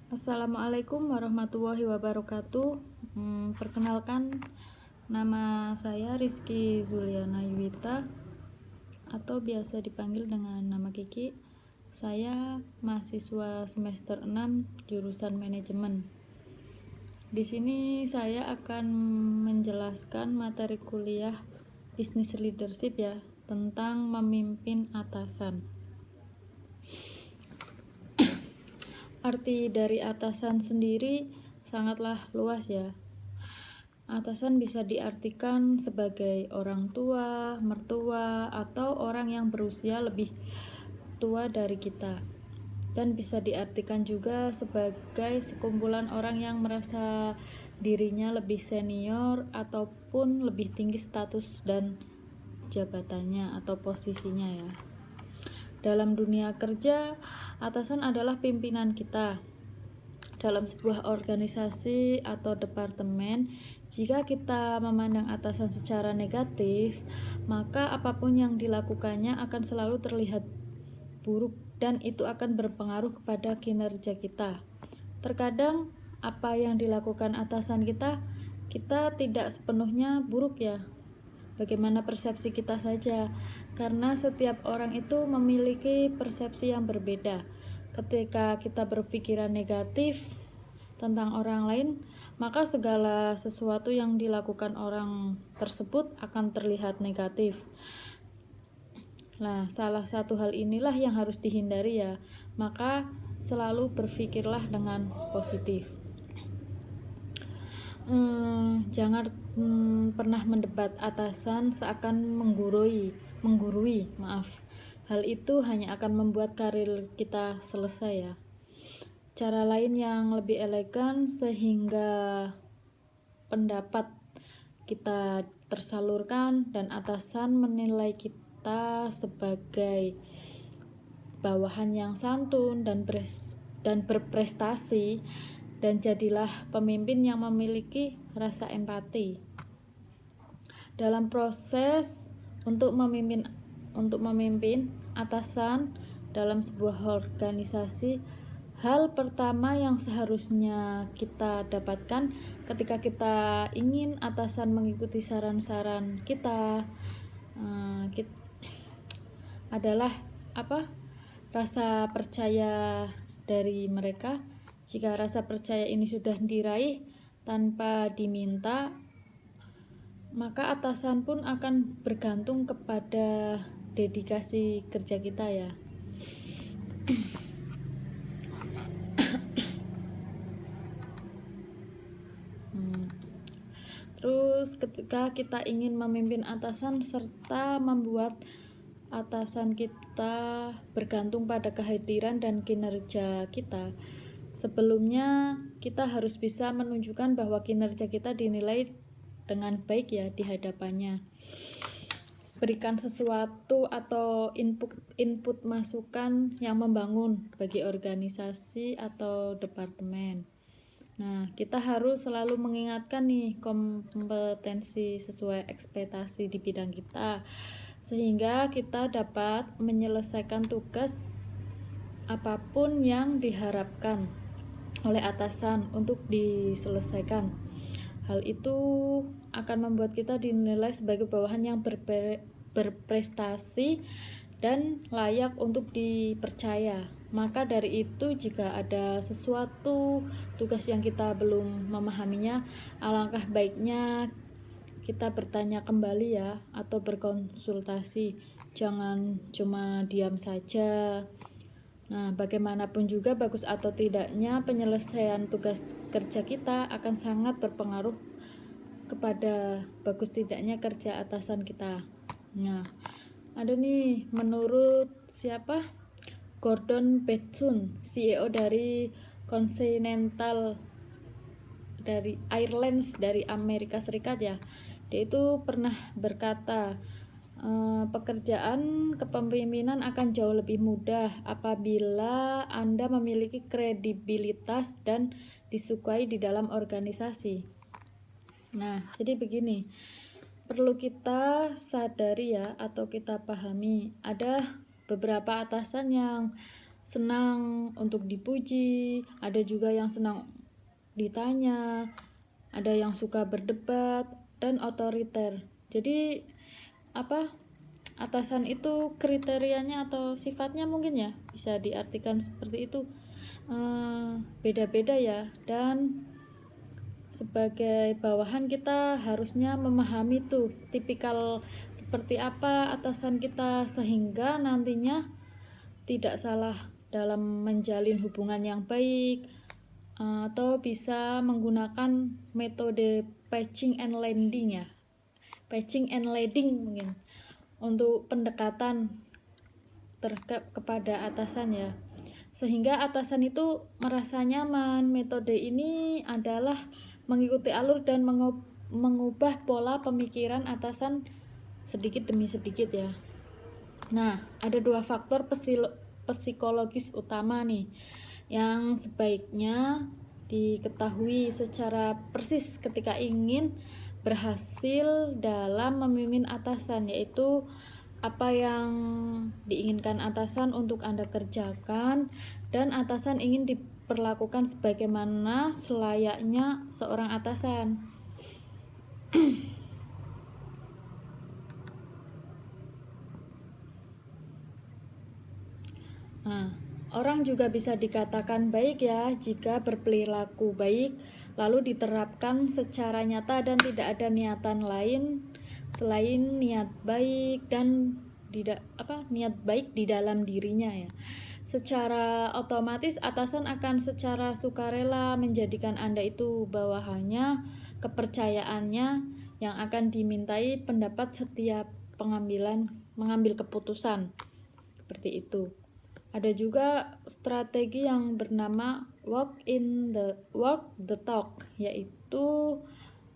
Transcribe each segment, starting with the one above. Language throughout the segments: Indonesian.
Assalamualaikum warahmatullahi wabarakatuh. Perkenalkan, nama saya Rizky Zuliana Yuwita atau biasa dipanggil dengan nama Kiki. Saya mahasiswa semester 6 jurusan manajemen. Di sini saya akan menjelaskan materi kuliah Business Leadership ya, tentang memimpin atasan. Arti dari atasan sendiri sangatlah luas ya. Atasan bisa diartikan sebagai orang tua, mertua, atau orang yang berusia lebih tua dari kita. Dan bisa diartikan juga sebagai sekumpulan orang yang merasa dirinya lebih senior ataupun lebih tinggi status dan jabatannya atau posisinya ya. Dalam dunia kerja, atasan adalah pimpinan kita. Dalam sebuah organisasi atau departemen, jika kita memandang atasan secara negatif, maka apapun yang dilakukannya akan selalu terlihat buruk dan itu akan berpengaruh kepada kinerja kita. Terkadang apa yang dilakukan atasan kita tidak sepenuhnya buruk ya. Bagaimana persepsi kita saja, karena setiap orang itu memiliki persepsi yang berbeda. Ketika kita berpikiran negatif tentang orang lain, maka segala sesuatu yang dilakukan orang tersebut akan terlihat negatif. Nah, salah satu hal inilah yang harus dihindari ya. Maka selalu berpikirlah dengan positif. Jangan pernah mendebat atasan seakan menggurui. Hal itu hanya akan membuat karir kita selesai ya. Cara lain yang lebih elegan sehingga pendapat kita tersalurkan dan atasan menilai kita sebagai bawahan yang santun dan berprestasi, dan jadilah pemimpin yang memiliki rasa empati. Dalam proses untuk memimpin atasan dalam sebuah organisasi, hal pertama yang seharusnya kita dapatkan ketika kita ingin atasan mengikuti saran-saran kita adalah rasa percaya dari mereka. Jika rasa percaya ini sudah diraih tanpa diminta, maka atasan pun akan bergantung kepada dedikasi kerja kita ya. Terus ketika kita ingin memimpin atasan serta membuat atasan kita bergantung pada kehadiran dan kinerja kita, sebelumnya kita harus bisa menunjukkan bahwa kinerja kita dinilai dengan baik ya di hadapannya. Berikan sesuatu atau input masukan yang membangun bagi organisasi atau departemen. Nah, kita harus selalu mengingatkan nih kompetensi sesuai ekspektasi di bidang kita, sehingga kita dapat menyelesaikan tugas apapun yang diharapkan oleh atasan untuk diselesaikan. Hal itu akan membuat kita dinilai sebagai bawahan yang berprestasi dan layak untuk dipercaya. Maka dari itu, jika ada sesuatu tugas yang kita belum memahaminya, alangkah baiknya kita bertanya kembali ya, atau berkonsultasi. Jangan cuma diam saja. Nah, bagaimanapun juga bagus atau tidaknya penyelesaian tugas kerja kita akan sangat berpengaruh kepada bagus tidaknya kerja atasan kita. Nah, ada nih menurut Gordon Bethune, CEO dari Continental dari Airlines dari Amerika Serikat ya. Dia itu pernah berkata, pekerjaan kepemimpinan akan jauh lebih mudah apabila Anda memiliki kredibilitas dan disukai di dalam organisasi. Nah, jadi begini, perlu kita sadari ya, atau kita pahami, ada beberapa atasan yang senang untuk dipuji, ada juga yang senang ditanya, ada yang suka berdebat dan otoriter. Jadi atasan itu kriterianya atau sifatnya mungkin ya bisa diartikan seperti itu, beda-beda ya. Dan sebagai bawahan kita harusnya memahami tuh tipikal seperti apa atasan kita sehingga nantinya tidak salah dalam menjalin hubungan yang baik, atau bisa menggunakan metode patching and landing ya, patching and leading mungkin untuk pendekatan kepada atasan ya, sehingga atasan itu merasa nyaman. Metode ini adalah mengikuti alur dan mengubah pola pemikiran atasan sedikit demi sedikit ya. Nah, ada dua faktor psikologis utama nih yang sebaiknya diketahui secara persis ketika ingin berhasil dalam memimpin atasan, yaitu apa yang diinginkan atasan untuk Anda kerjakan, dan atasan ingin diperlakukan sebagaimana selayaknya seorang atasan. Nah, orang juga bisa dikatakan baik ya jika berperilaku baik lalu diterapkan secara nyata dan tidak ada niatan lain selain niat baik dan niat baik di dalam dirinya ya. Secara otomatis atasan akan secara sukarela menjadikan Anda itu bawahannya, kepercayaannya yang akan dimintai pendapat setiap mengambil keputusan. Seperti itu. Ada juga strategi yang bernama walk the talk, yaitu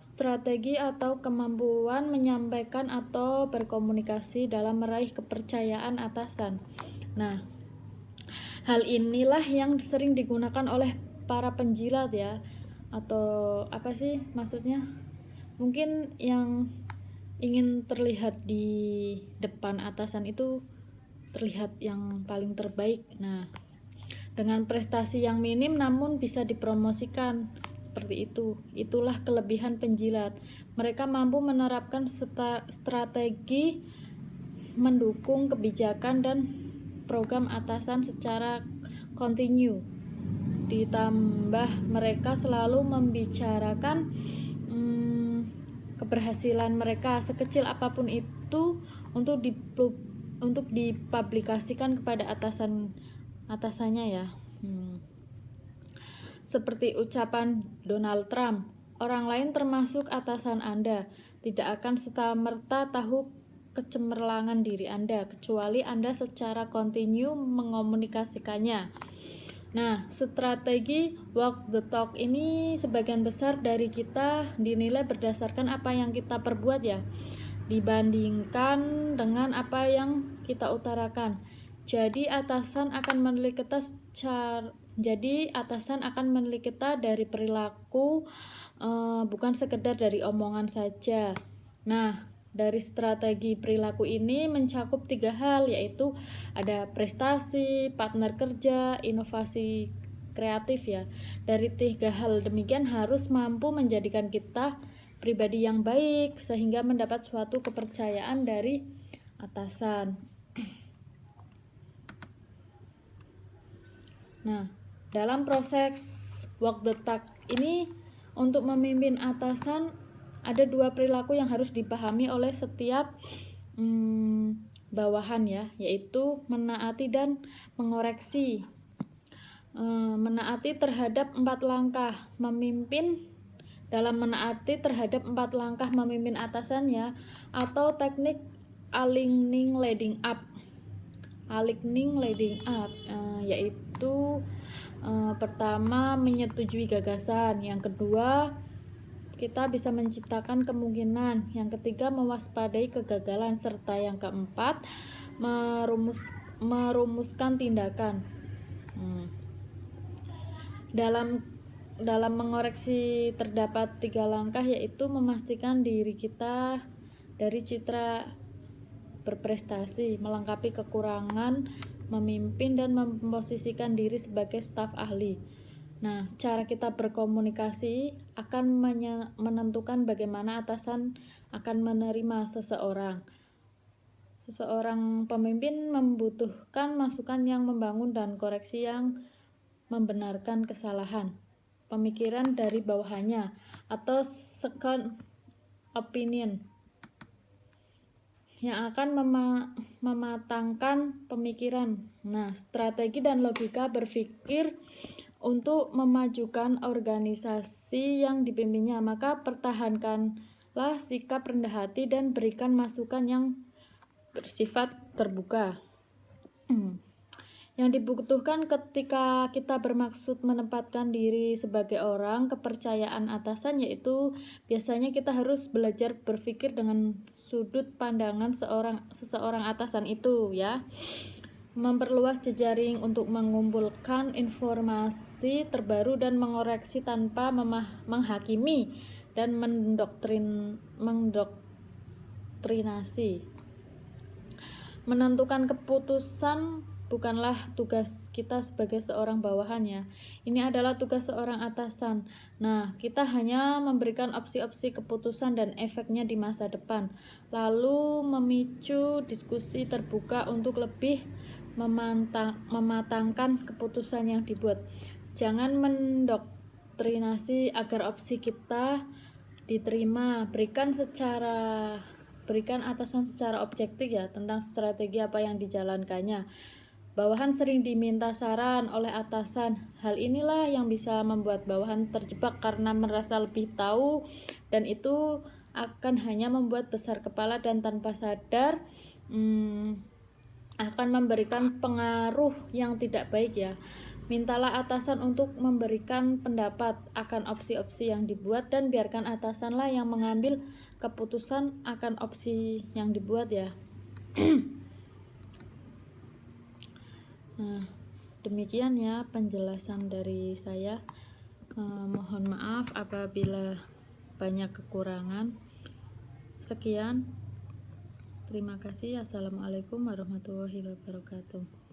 strategi atau kemampuan menyampaikan atau berkomunikasi dalam meraih kepercayaan atasan. Nah, hal inilah yang sering digunakan oleh para penjilat ya, atau apa sih maksudnya? Mungkin yang ingin terlihat di depan atasan itu terlihat yang paling terbaik. Nah, dengan prestasi yang minim namun bisa dipromosikan seperti itu. Itulah kelebihan penjilat. Mereka mampu menerapkan strategi mendukung kebijakan dan program atasan secara kontinu. Ditambah mereka selalu membicarakan keberhasilan mereka sekecil apapun itu untuk dipublikasikan kepada atasannya ya. Seperti ucapan Donald Trump, orang lain termasuk atasan Anda tidak akan serta-merta tahu kecemerlangan diri Anda kecuali Anda secara kontinu mengomunikasikannya. Nah, strategi walk the talk ini sebagian besar dari kita dinilai berdasarkan apa yang kita perbuat ya, dibandingkan dengan apa yang kita utarakan. Jadi atasan akan menilai kita dari perilaku, bukan sekedar dari omongan saja. Nah, dari strategi perilaku ini mencakup 3 hal, yaitu ada prestasi, partner kerja, inovasi kreatif ya. Dari 3 hal demikian harus mampu menjadikan kita pribadi yang baik sehingga mendapat suatu kepercayaan dari atasan. Nah, dalam proses walk the talk ini untuk memimpin atasan ada 2 perilaku yang harus dipahami oleh setiap bawahan ya, yaitu menaati dan mengoreksi. Menaati terhadap 4 langkah memimpin. Dalam menaati terhadap 4 langkah memimpin atasannya atau teknik aligning leading up. Yaitu pertama menyetujui gagasan, yang kedua kita bisa menciptakan kemungkinan, yang ketiga mewaspadai kegagalan, serta yang keempat merumuskan tindakan. Dalam mengoreksi terdapat 3 langkah, yaitu memastikan diri kita dari citra berprestasi, melengkapi kekurangan memimpin dan memposisikan diri sebagai staf ahli. Nah, cara kita berkomunikasi akan menentukan bagaimana atasan akan menerima seseorang. Seseorang pemimpin membutuhkan masukan yang membangun dan koreksi yang membenarkan kesalahan, pemikiran dari bawahannya, atau second opinion yang akan mematangkan pemikiran. Nah, strategi dan logika berpikir untuk memajukan organisasi yang dipimpinnya, maka pertahankanlah sikap rendah hati dan berikan masukan yang bersifat terbuka. Yang dibutuhkan ketika kita bermaksud menempatkan diri sebagai orang kepercayaan atasan, yaitu biasanya kita harus belajar berpikir dengan sudut pandangan seseorang atasan itu ya. Memperluas jejaring untuk mengumpulkan informasi terbaru dan mengoreksi tanpa menghakimi dan mendoktrinasi. Menentukan keputusan bukanlah tugas kita sebagai seorang bawahan ya. Ini adalah tugas seorang atasan. Nah, kita hanya memberikan opsi-opsi keputusan dan efeknya di masa depan. Lalu memicu diskusi terbuka untuk lebih mematangkan keputusan yang dibuat. Jangan mendoktrinasi agar opsi kita diterima. Berikan atasan secara objektif ya tentang strategi apa yang dijalankannya. Bawahan sering diminta saran oleh atasan. Hal inilah yang bisa membuat bawahan terjebak karena merasa lebih tahu, dan itu akan hanya membuat besar kepala dan tanpa sadar akan memberikan pengaruh yang tidak baik ya. Mintalah atasan untuk memberikan pendapat akan opsi-opsi yang dibuat dan biarkan atasanlah yang mengambil keputusan akan opsi yang dibuat ya. Nah, demikian ya penjelasan dari saya. Mohon maaf apabila banyak kekurangan. Sekian. Terima kasih. Assalamualaikum warahmatullahi wabarakatuh.